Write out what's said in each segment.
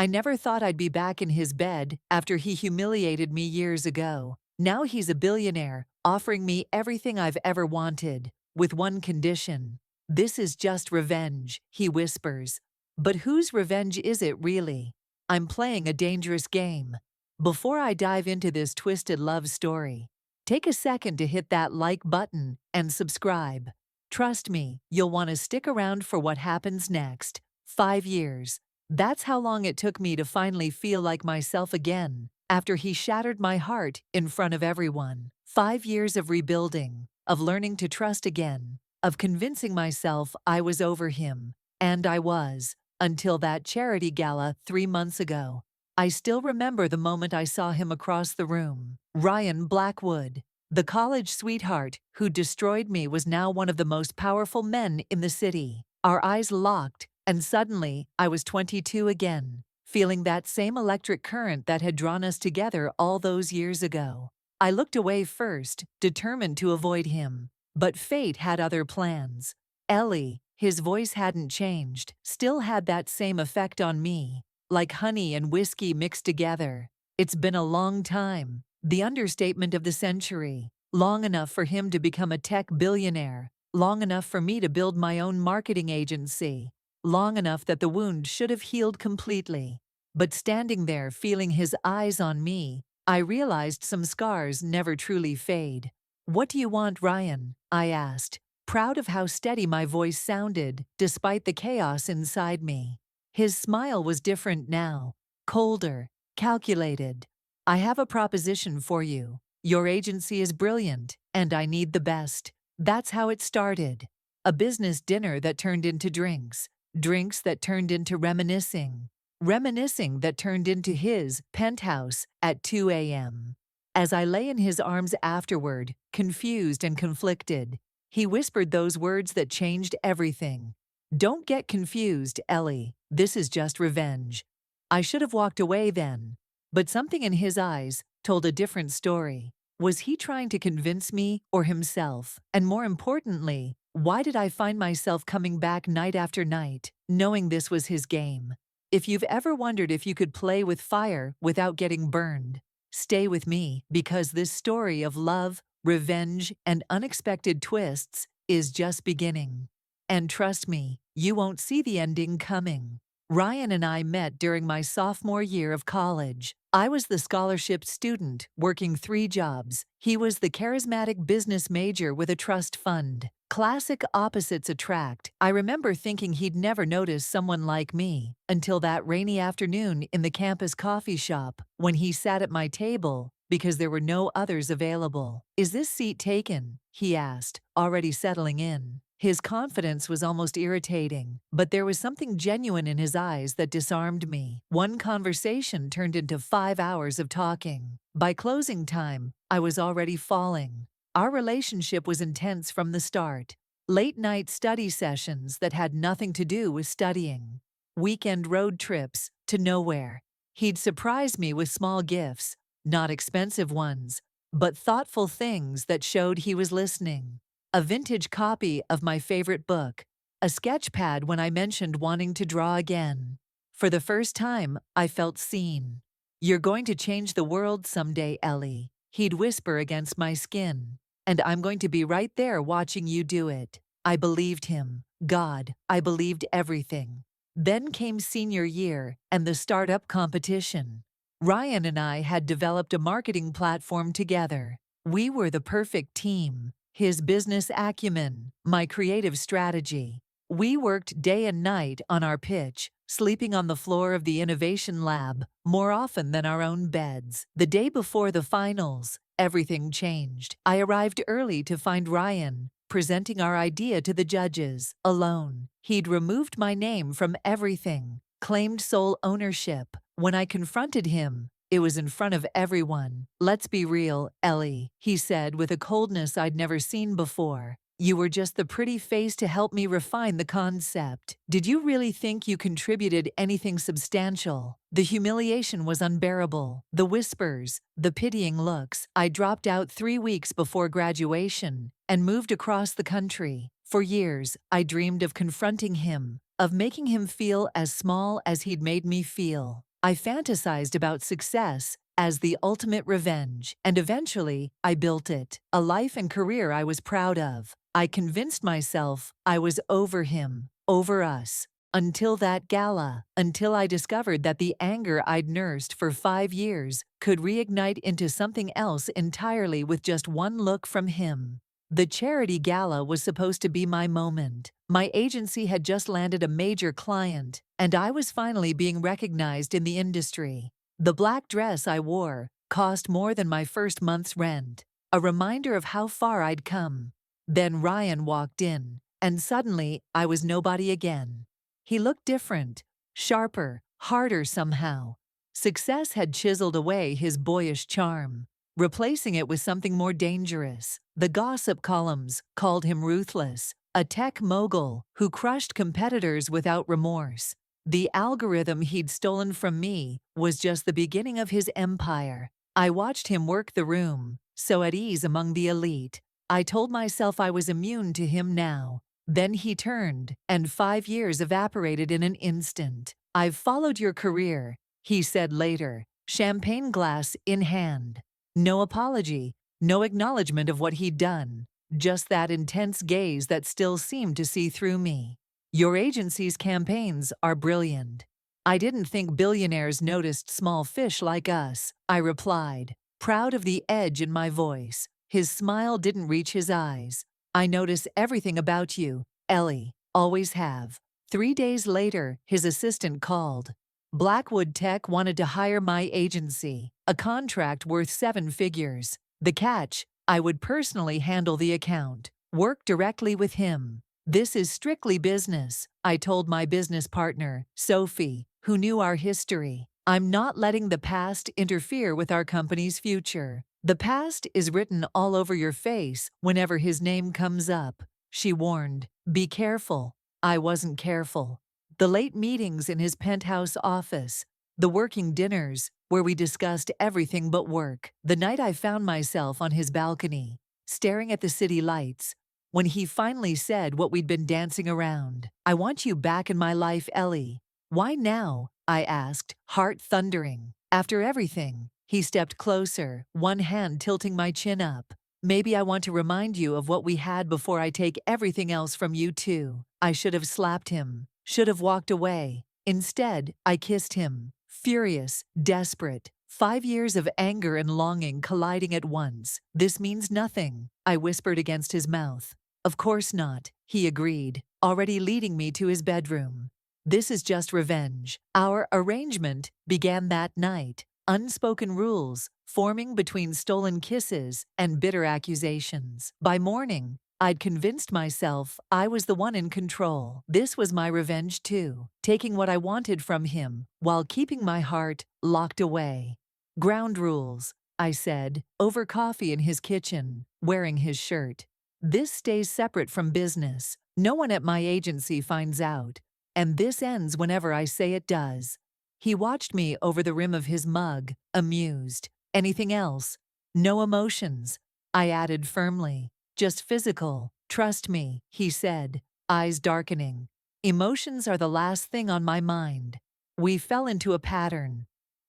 I never thought I'd be back in his bed after he humiliated me years ago. Now he's a billionaire, offering me everything I've ever wanted, with one condition. This is just revenge, he whispers. But whose revenge is it really? I'm playing a dangerous game. Before I dive into this twisted love story, take a second to hit that like button and subscribe. Trust me, you'll want to stick around for what happens next. 5 years. That's how long it took me to finally feel like myself again, after he shattered my heart in front of everyone. 5 years of rebuilding, of learning to trust again, of convincing myself I was over him. And I was, until that charity gala 3 months ago. I still remember the moment I saw him across the room. Ryan Blackwood, the college sweetheart who destroyed me, was now one of the most powerful men in the city. Our eyes locked, and suddenly I was 22 again, feeling that same electric current that had drawn us together all those years ago. I looked away first, determined to avoid him. But fate had other plans. Ellie, his voice hadn't changed, still had that same effect on me, like honey and whiskey mixed together. It's been a long time, the understatement of the century. Long enough for him to become a tech billionaire, long enough for me to build my own marketing agency, long enough that the wound should have healed completely. But standing there feeling his eyes on me, I realized some scars never truly fade. "What do you want, Ryan?" I asked, proud of how steady my voice sounded despite the chaos inside me. His smile was different now, colder, calculated. "I have a proposition for you. Your agency is brilliant, and I need the best." That's how it started. A business dinner that turned into drinks, drinks that turned into reminiscing, reminiscing that turned into his penthouse at 2 a.m. As I lay in his arms afterward, confused and conflicted, he whispered those words that changed everything. "Don't get confused, Ellie. This is just revenge." I should have walked away then, but something in his eyes told a different story. Was he trying to convince me or himself? And more importantly, why did I find myself coming back night after night, knowing this was his game? If you've ever wondered if you could play with fire without getting burned, stay with me, because this story of love, revenge, and unexpected twists is just beginning. And trust me, you won't see the ending coming. Ryan and I met during my sophomore year of college. I was the scholarship student, working 3 jobs. He was the charismatic business major with a trust fund. Classic opposites attract. I remember thinking he'd never notice someone like me, until that rainy afternoon in the campus coffee shop, when he sat at my table because there were no others available. "Is this seat taken?" he asked, already settling in. His confidence was almost irritating, but there was something genuine in his eyes that disarmed me. One conversation turned into 5 hours of talking. By closing time, I was already falling. Our relationship was intense from the start. Late-night study sessions that had nothing to do with studying. Weekend road trips to nowhere. He'd surprise me with small gifts, not expensive ones, but thoughtful things that showed he was listening. A vintage copy of my favorite book, a sketch pad when I mentioned wanting to draw again. For the first time, I felt seen. "You're going to change the world someday, Ellie," he'd whisper against my skin. "And I'm going to be right there watching you do it." I believed him. God, I believed everything. Then came senior year and the startup competition. Ryan and I had developed a marketing platform together. We were the perfect team. His business acumen, my creative strategy. We worked day and night on our pitch, sleeping on the floor of the innovation lab more often than our own beds. The day before the finals, everything changed. I arrived early to find Ryan presenting our idea to the judges, alone. He'd removed my name from everything, claimed sole ownership. When I confronted him, it was in front of everyone. "Let's be real, Ellie," he said with a coldness I'd never seen before. "You were just the pretty face to help me refine the concept. Did you really think you contributed anything substantial?" The humiliation was unbearable. The whispers, the pitying looks. I dropped out 3 weeks before graduation and moved across the country. For years, I dreamed of confronting him, of making him feel as small as he'd made me feel. I fantasized about success as the ultimate revenge, and eventually, I built it. A life and career I was proud of. I convinced myself I was over him, over us. Until that gala, until I discovered that the anger I'd nursed for 5 years could reignite into something else entirely with just one look from him. The charity gala was supposed to be my moment. My agency had just landed a major client, and I was finally being recognized in the industry. The black dress I wore cost more than my first month's rent, a reminder of how far I'd come. Then Ryan walked in, and suddenly I was nobody again. He looked different, sharper, harder somehow. Success had chiseled away his boyish charm, replacing it with something more dangerous. The gossip columns called him ruthless, a tech mogul who crushed competitors without remorse. The algorithm he'd stolen from me was just the beginning of his empire. I watched him work the room, so at ease among the elite. I told myself I was immune to him now. Then he turned, and 5 years evaporated in an instant. "I've followed your career," he said later, champagne glass in hand. No apology, no acknowledgement of what he'd done, just that intense gaze that still seemed to see through me. "Your agency's campaigns are brilliant." "I didn't think billionaires noticed small fish like us," I replied, proud of the edge in my voice. His smile didn't reach his eyes. "I notice everything about you, Ellie. Always have." 3 days later, his assistant called. Blackwood Tech wanted to hire my agency, a contract worth 7 figures. The catch: I would personally handle the account, work directly with him. "This is strictly business," I told my business partner, Sophie, who knew our history. "I'm not letting the past interfere with our company's future." "The past is written all over your face whenever his name comes up," she warned. "Be careful." I wasn't careful. The late meetings in his penthouse office, the working dinners where we discussed everything but work. The night I found myself on his balcony, staring at the city lights, when he finally said what we'd been dancing around. "I want you back in my life, Ellie." "Why now?" I asked, heart thundering. "After everything." He stepped closer, one hand tilting my chin up. "Maybe I want to remind you of what we had before I take everything else from you too." I should have slapped him, should have walked away. Instead, I kissed him, furious, desperate. 5 years of anger and longing colliding at once. "This means nothing," I whispered against his mouth. "Of course not," he agreed, already leading me to his bedroom. "This is just revenge." Our arrangement began that night. Unspoken rules forming between stolen kisses and bitter accusations. By morning, I'd convinced myself I was the one in control. This was my revenge too, taking what I wanted from him while keeping my heart locked away. "Ground rules," I said, over coffee in his kitchen, wearing his shirt. "This stays separate from business. No one at my agency finds out. And this ends whenever I say it does." He watched me over the rim of his mug, amused. "Anything else?" "No emotions," I added firmly. "Just physical. Trust me," he said, eyes darkening. "Emotions are the last thing on my mind." We fell into a pattern.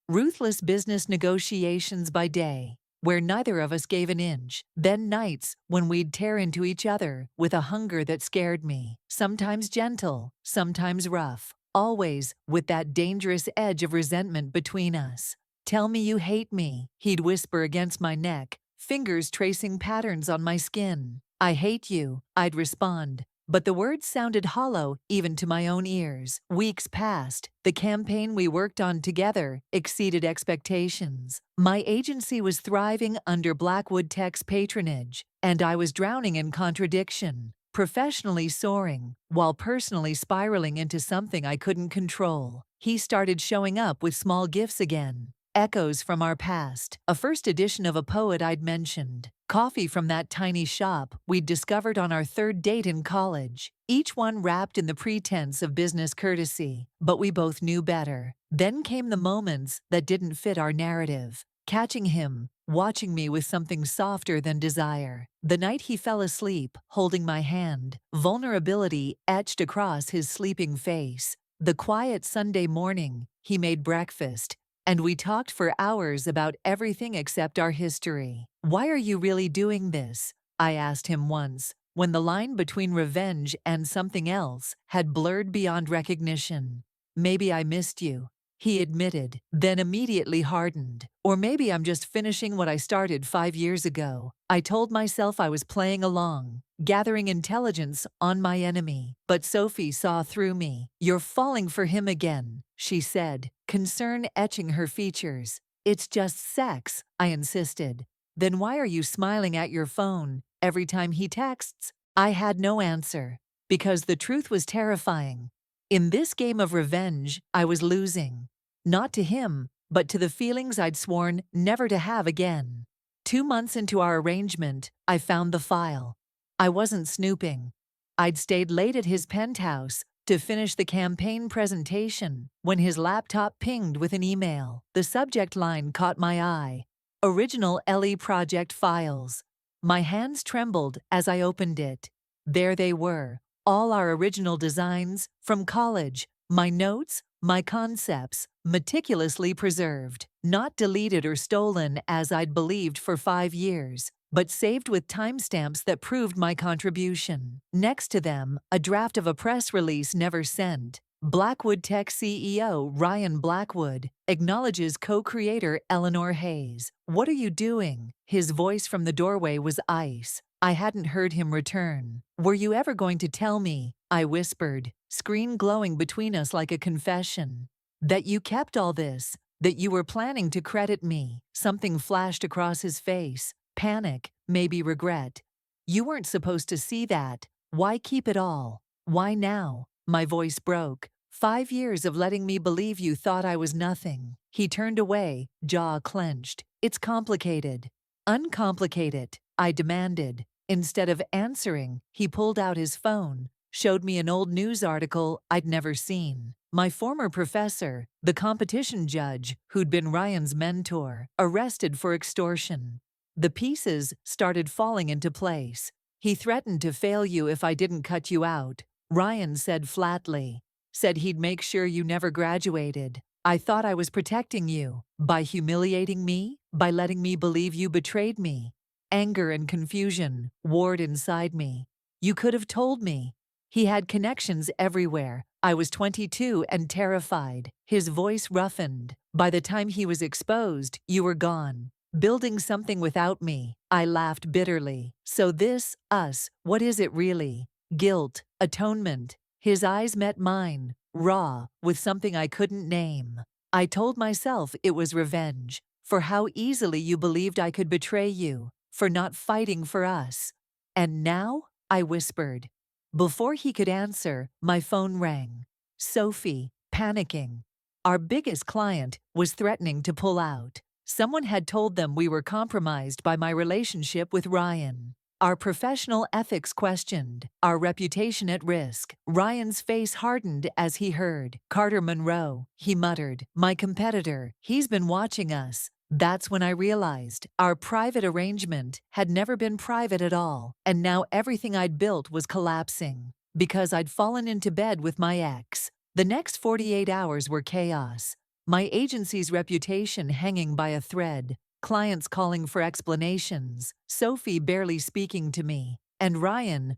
Ruthless business negotiations by day, where neither of us gave an inch. Then nights when we'd tear into each other with a hunger that scared me. Sometimes gentle, sometimes rough. Always with that dangerous edge of resentment between us. "Tell me you hate me," he'd whisper against my neck, fingers tracing patterns on my skin. "I hate you," I'd respond. But the words sounded hollow even to my own ears. Weeks passed. The campaign we worked on together exceeded expectations. My agency was thriving under Blackwood Tech's patronage, and I was drowning in contradiction. Professionally soaring, while personally spiraling into something I couldn't control. He started showing up with small gifts again. Echoes from our past, a first edition of a poet I'd mentioned, coffee from that tiny shop we'd discovered on our third date in college, each one wrapped in the pretense of business courtesy, but we both knew better. Then came the moments that didn't fit our narrative. Catching him, watching me with something softer than desire. The night he fell asleep, holding my hand, vulnerability etched across his sleeping face. The quiet Sunday morning, he made breakfast, and we talked for hours about everything except our history. "Why are you really doing this?" I asked him once, when the line between revenge and something else had blurred beyond recognition. "Maybe I missed you," he admitted, then immediately hardened. "Or maybe I'm just finishing what I started 5 years ago." I told myself I was playing along, gathering intelligence on my enemy. But Sophie saw through me. "You're falling for him again," she said, concern etching her features. "It's just sex," I insisted. "Then why are you smiling at your phone every time he texts?" I had no answer, because the truth was terrifying. In this game of revenge, I was losing. Not to him, but to the feelings I'd sworn never to have again. 2 months into our arrangement, I found the file. I wasn't snooping. I'd stayed late at his penthouse to finish the campaign presentation when his laptop pinged with an email. The subject line caught my eye: "Original Ellie Project Files." My hands trembled as I opened it. There they were, all our original designs from college, my notes, my concepts, meticulously preserved, not deleted or stolen as I'd believed for 5 years, but saved with timestamps that proved my contribution. Next to them, a draft of a press release never sent. Blackwood Tech CEO Ryan Blackwood acknowledges co-creator Eleanor Hayes. "What are you doing?" His voice from the doorway was ice. I hadn't heard him return. "Were you ever going to tell me?" I whispered, screen glowing between us like a confession. "That you kept all this, that you were planning to credit me." Something flashed across his face. Panic, maybe regret. "You weren't supposed to see that. Why keep it all? Why now?" My voice broke. 5 years of letting me believe you thought I was nothing." He turned away, jaw clenched. "It's complicated." "Uncomplicate it," I demanded. Instead of answering, he pulled out his phone, showed me an old news article I'd never seen. My former professor, the competition judge who'd been Ryan's mentor, arrested for extortion. The pieces started falling into place. "He threatened to fail you if I didn't cut you out," Ryan said flatly. "Said he'd make sure you never graduated. I thought I was protecting you. By humiliating me? By letting me believe you betrayed me?" Anger and confusion warred inside me. "You could have told me." He had connections everywhere. I was 22 and terrified. His voice roughened. "By the time he was exposed, you were gone. Building something without me." I laughed bitterly. "So this, us, what is it really? Guilt? Atonement?" His eyes met mine, raw, with something I couldn't name. I told myself it was revenge, for how easily you believed I could betray you, for not fighting for us. "And now?" I whispered. Before he could answer, my phone rang. Sophie, panicking. Our biggest client was threatening to pull out. Someone had told them we were compromised by my relationship with Ryan. Our professional ethics questioned, our reputation at risk. Ryan's face hardened as he heard. "Carter Monroe," he muttered, "my competitor. He's been watching us." That's when I realized our private arrangement had never been private at all, and now everything I'd built was collapsing because I'd fallen into bed with my ex. The next 48 hours were chaos. My agency's reputation hanging by a thread, clients calling for explanations, Sophie barely speaking to me, and Ryan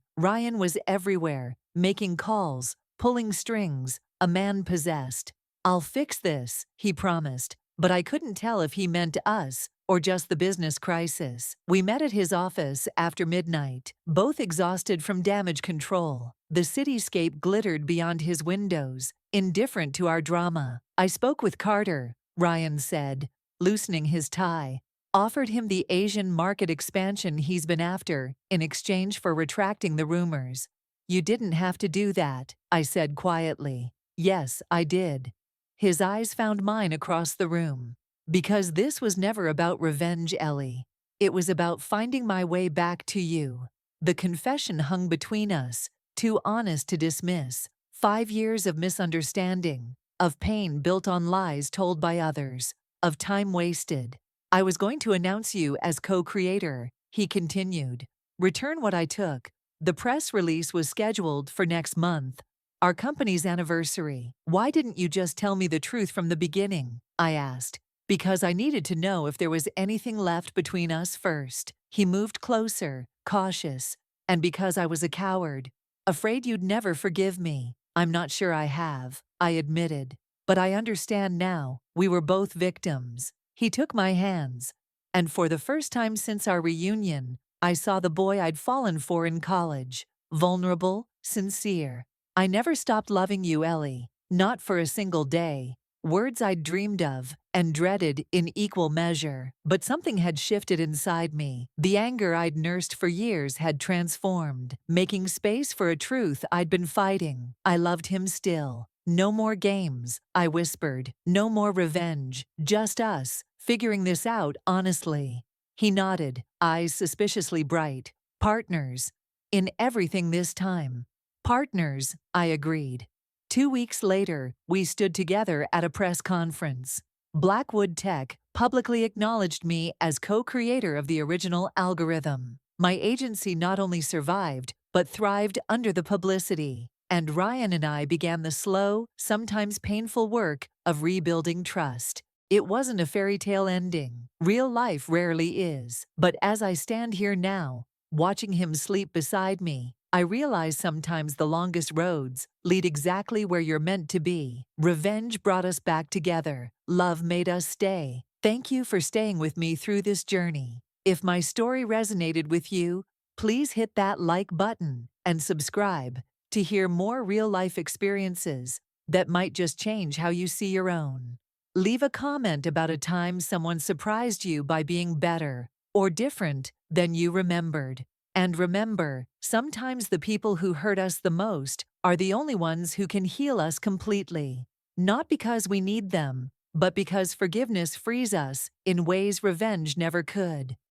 was everywhere, making calls, pulling strings, a man possessed. "I'll fix this," he promised, but I couldn't tell if he meant us or just the business crisis. We met at his office after midnight, both exhausted from damage control. The cityscape glittered beyond his windows, indifferent to our drama. "I spoke with Carter," Ryan said, loosening his tie. "Offered him the Asian market expansion he's been after in exchange for retracting the rumors." "You didn't have to do that," I said quietly. "Yes, I did." His eyes found mine across the room. "Because this was never about revenge, Ellie. It was about finding my way back to you." The confession hung between us, too honest to dismiss. 5 years of misunderstanding, of pain built on lies told by others, of time wasted. "I was going to announce you as co-creator," he continued. "Return what I took." The press release was scheduled for next month. Our company's anniversary. Why didn't you just tell me the truth from the beginning? I asked. Because I needed to know if there was anything left between us first. He moved closer, cautious, and because I was a coward, afraid you'd never forgive me. I'm not sure I have, I admitted. But I understand now, we were both victims. He took my hands, and for the first time since our reunion, I saw the boy I'd fallen for in college. Vulnerable, sincere. I never stopped loving you, Ellie. Not for a single day. Words I'd dreamed of and dreaded in equal measure. But something had shifted inside me. The anger I'd nursed for years had transformed, making space for a truth I'd been fighting. I loved him still. No more games, I whispered. No more revenge. Just us, figuring this out honestly. He nodded, eyes suspiciously bright. Partners. In everything this time. Partners, I agreed. 2 weeks later, we stood together at a press conference. Blackwood Tech publicly acknowledged me as co-creator of the original algorithm. My agency not only survived, but thrived under the publicity. And Ryan and I began the slow, sometimes painful work of rebuilding trust. It wasn't a fairy tale ending. Real life rarely is. But as I stand here now, watching him sleep beside me, I realize sometimes the longest roads lead exactly where you're meant to be. Revenge brought us back together. Love made us stay. Thank you for staying with me through this journey. If my story resonated with you, please hit that like button and subscribe to hear more real-life experiences that might just change how you see your own. Leave a comment about a time someone surprised you by being better or different than you remembered. And remember, sometimes the people who hurt us the most are the only ones who can heal us completely. Not because we need them, but because forgiveness frees us in ways revenge never could.